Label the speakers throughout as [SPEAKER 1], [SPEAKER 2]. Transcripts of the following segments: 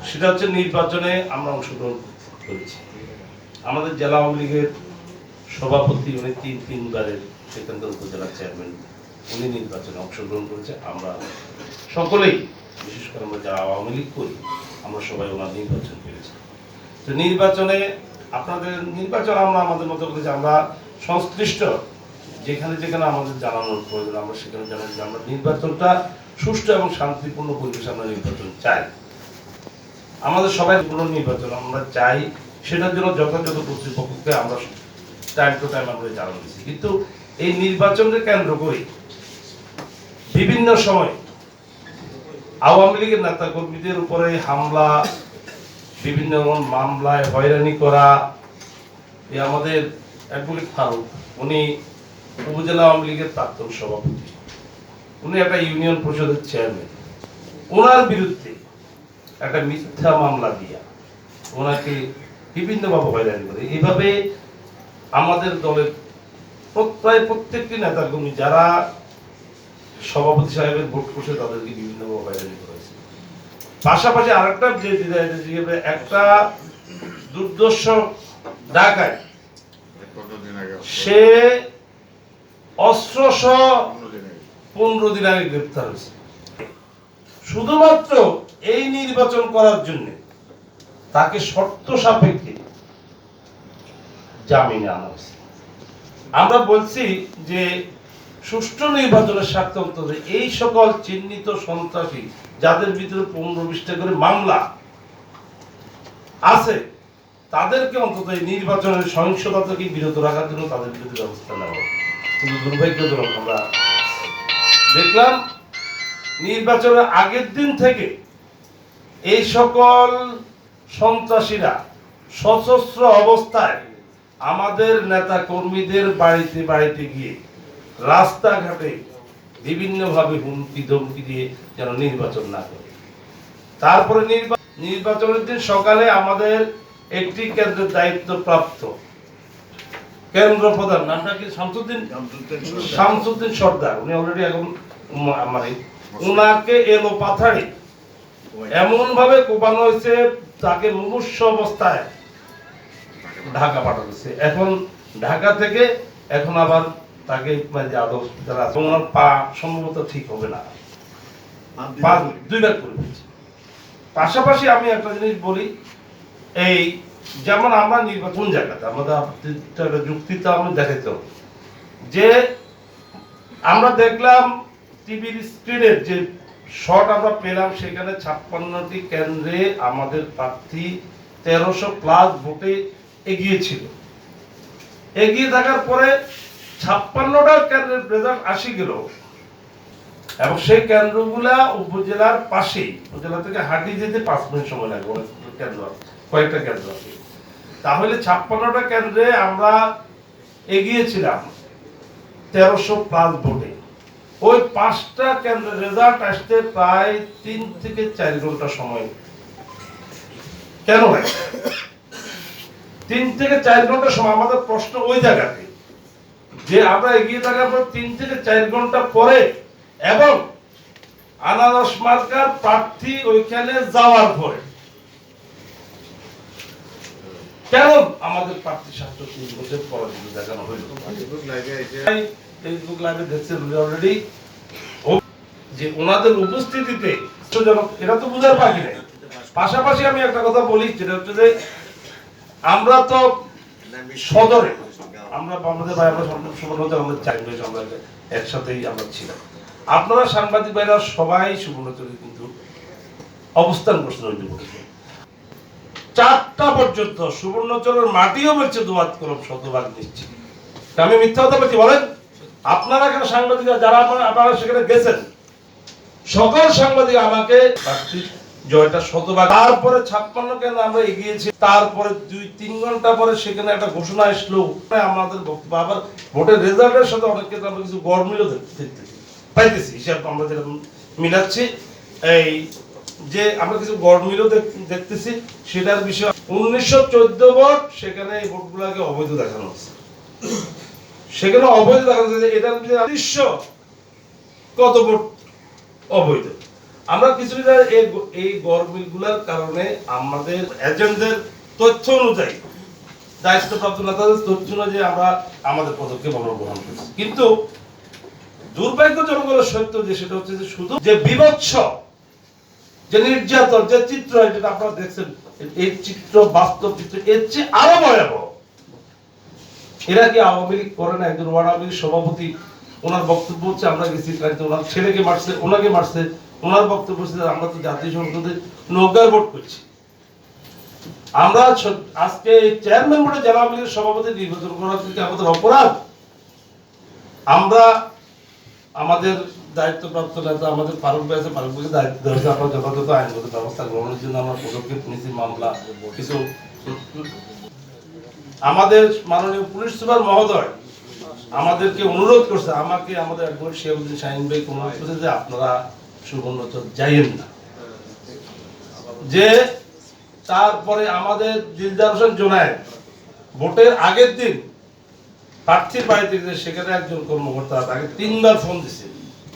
[SPEAKER 1] সেটা হচ্ছে নির্বাচনে আমরা অংশগ্রহণ করেছি। আমাদের জেলা আওয়ামী লীগের সভাপতি উনি তিনবারের সেখানকার উপজেলা চেয়ারম্যান, উনি নির্বাচনে অংশগ্রহণ করেছে। আমরা সকলেই, বিশেষ করে আমরা যারা আওয়ামী লীগ করি, আমরা সবাই ওনার নির্বাচন করেছি। তো নির্বাচনে আপনাদের নির্বাচন আমরা আমাদের মতো করে যে আমরা সংশ্লিষ্ট যেখানে যেখানে আমাদের জানানোর প্রয়োজন আমরা সেখানে জানাই যে আমরা নির্বাচনটা সুষ্ঠু এবং শান্তিপূর্ণ পরিবেশে আমরা নির্বাচন চাই। আমাদের সবাই পূর্ণ নির্বাচন আমরা চাই, সেটার জন্য যথাযথ কর্তৃপক্ষকে আমরা টাইম টু টাইম আমরা জানানো দিচ্ছি। কিন্তু এই নির্বাচনকে কেন্দ্র করে বিভিন্ন সময় আওয়ামী লীগের নেতা কর্মীদের উপরে হামলা, বিভিন্ন মামলায় হয়রানি করা। আমাদের অ্যাডভোকেট ফারুক, উনি উপজেলা আওয়ামী লীগের প্রাক্তন সভাপতি, উনি একটা ইউনিয়ন পরিষদের চেয়ারম্যান, ওনার বিরুদ্ধে একটা মিথ্যা মামলা দিয়া ওনাকে বিভিন্নভাবে হয়রানি করে। এইভাবে আমাদের দলের প্রায় প্রত্যেকটি নেতাকর্মী যারা সভাপতি সাহেবের ভোট করছে তাদেরকে বিভিন্নভাবে হয়রানি করেছে। পাশাপাশি আরেকটা যে একটা দুর্দর্শ ডাকায় সে অস্ত্রসহ 15 দিন আগে গ্রেপ্তার হয়েছে। শুধুমাত্র এই নির্বাচন করার জন্য তাকে শর্ত সাপেক্ষে জামিনে আনা হয়েছে। আমরা বলছি যে সুষ্ঠু নির্বাচনের স্বার্থে অন্তত এই সকল চিহ্নিত সন্ত্রাসী যাদের ভিতরে 15-20টা করে মামলা আছে তাদেরকে অন্তত এই নির্বাচনের সহিংসতা থেকে বিরত রাখার জন্য তাদের বিরুদ্ধে ব্যবস্থা নেওয়া হবে। কিন্তু দুর্ভাগ্যজনক আমরা দেখলাম নির্বাচনের আগের দিন থেকে এই সকল সন্ত্রাসীরা সশস্ত্র অবস্থায় আমাদের নেতা কর্মীদের বাড়িতে বাড়িতে গিয়ে রাস্তাঘাটে বিভিন্নভাবে হুমকি ধমকি দিয়ে যেন নির্বাচন না করে। তারপরে নির্বাচনের দিন সকালে আমাদের একটি কেন্দ্রের দায়িত্বপ্রাপ্ত কেন্দ্র প্রধান, নামটা কি শামসুদ্দিন সর্দার, উনি অলরেডি এখন মানে উনাকে এলো পাথাড়ি এমন ভাবে কোপানো হয়েছে, তাকে মুমূর্ষ অবস্থায় ঢাকা পাঠানো হয়েছে। এখন ঢাকা থেকে এখন আবার তাকে আদর হসপিটাল আছে, ওনার পা সম্ভবত ঠিক হবে না, পা 2 ভাগ করে দিয়েছে। পাশাপাশি আমি একটা জিনিস বলি, এই যেমন আমরা নির্বাচন জায়গাতে আমাদের যুক্তিতে আমরা দেখাইতে হবে যে আমরা দেখলাম টিভির স্ক্রিনের যে শট আমরা পেলাম, সেখানে 56টি কেন্দ্রে আমাদের প্রার্থী 1300+ ভোটে এগিয়ে ছিল। এগিয়ে থাকার পরে 56টা কেন্দ্রের রেজাল্ট আসি গেল এবং সেই কেন্দ্রগুলা উপজেলার পাশেই, উপজেলা থেকে হাঁটি যেতে 5 মিনিট সময় লাগে, অনেক কেন্দ্র কয়েকটা কেন্দ্র আছে। তাহলে 56টা কেন্দ্রে আমরা এগিয়েছিলাম 1300+ ভোটে। ওই 5টা কেন্দ্রের রেজাল্ট আসতে প্রায় 3 থেকে 4 ঘন্টা সময় কেন লাগে? 3 থেকে 4 ঘন্টা সময়। আমাদের প্রশ্ন ওই জায়গাতে যে আমরা এগিয়ে থাকার পর 3 থেকে 4 ঘন্টা পরে এবং আনারস মার্কার প্রার্থী ওইখানে যাওয়ার পরে কেন আমাদের প্রার্থী 3 বছর পরাজিত দেখানো হইল? ফেসবুক লাইভে দেখছেন অলরেডি যে ওনাদের উপস্থিতিতে এটা তো বুঝার বাকি নেই। পাশাপাশি আমি একটা কথা বলি, যেটা হচ্ছে যে আমরা তো সদরে আমরা আমাদের ভাই আমরা সুবর্ণচর আমাদের 4 বছর আমরা একসাথেই আমরা ছিলাম। আপনারা সাংবাদিক ভাইরা সবাই সুবর্ণচরে কিন্তু অবস্থান করছেন ওই দিবসে। 4টা পর্যন্ত সুবর্ণচরের মাটিও বলছে দুয়াত কলম শতভাগ নিশ্চিত। আমি মিথ্যা কথা বলছি বলেন? আপনারা কেন সাংবাদিকরা যারা আপনারা সেখানে গেছেন, সকল সাংবাদিক আমাকে জয়টা শতভাগ। তারপরে 56 কেন্দ্র আমরা এগিয়েছি। তারপরে 2-3 ঘন্টা পরে সেখানে একটা ঘোষণা আসলো, আমাদের বক্তব্য আবার ভোটের রেজাল্টের সাথে অনেক ক্ষেত্রে আমরা কিছু গড়মিলও পাইতেছি, হিসাব আমরা যেরকম মিলাচ্ছি। এই যে আমরা কিছু গড়মিলও দেখতেছি, সেটার বিষয় 1914 ভোট, সেখানে এই ভোটগুলোকে অবৈধ দেখানো হচ্ছে। সেখানে অবৈধ দেখানো হচ্ছে, এটার দৃশ্য কত ভোট অবৈধ। আমরা কিছুটা এই গরমিলগুলোর কারণে আমাদের এজেন্টদের তথ্য অনুযায়ী দায়িত্বপ্রাপ্ত নেতাদের তথ্য অনুযায়ী আমরা আমাদের পদক্ষেপ আমরা গ্রহণ করছি। কিন্তু দুর্ভাগ্যজনক হলো সত্য যে সেটা হচ্ছে যে শুধু যে বিভৎস যে নির্যাতন যে চিত্র যেটা আপনারা দেখছেন, এই চিত্র বাস্তব চিত্র এর চেয়ে আরো ভয়াবহ। এরা কি আওয়ামী লীগ করে না? একজন ওয়ার্ড আওয়ামী লীগ সভাপতি, ওনার বক্তব্য হচ্ছে আমরা গেছি ওনার ছেলেকে মারছে, ওনাকে মারছে, ওনার বক্তব্য হচ্ছে আমরা তো জাতীয় সংসদে নৌকার ভোট করছি। আমরা আজকে চেয়ারম্যান বোর্ডে জেলা আওয়ামী লীগের সভাপতি নির্বাচন করা কি আমাদের অপরাধ? আমরা আমাদের দায়িত্বপ্রাপ্ত নেতা আমাদের ফারুক ভাই আছে, ফারুক ভাইকে দায়িত্ব দেওয়া হয়েছে, আমরা যথাযথ আইনগত ব্যবস্থা গ্রহণের জন্য আমরা পদক্ষেপ নিয়েছি। মামলা কিছু আমাদের মাননীয় পুলিশ সুপার মহোদয় আমাদেরকে অনুরোধ করছে, আমাকে আমাদের অ্যাডভোকেট শিহাবুদ্দিন শাহিন ভাইকে অনুরোধ করছে যে আপনারা সুবর্ণচর যাইয়েন না। যে তারপরে আমাদের দিলদার হোসেন জোনায়েদ ভোটের আগের দিন প্রার্থীর বাড়িতে গেছে, সেখানে একজন কর্মকর্তা তাকে 3 বার ফোন দিছে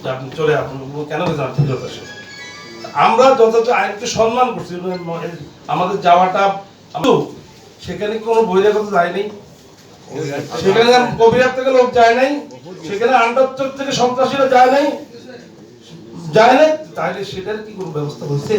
[SPEAKER 1] যে আপনি চলে আসুন। কেন গেছেন? ঠিক আছে। আমরা যথাযথ আইনকে সম্মান করছি, আমাদের যাওয়াটা সেখানে কোনো বহিরাগত যায় নাই, সেখানে কবিরার থেকে লোক যায় নাই, সেখানে আন্ডারচর থেকে সন্ত্রাসীরা যায় নাই, তাহলে সেটার কি কোনো ব্যবস্থা হয়েছে?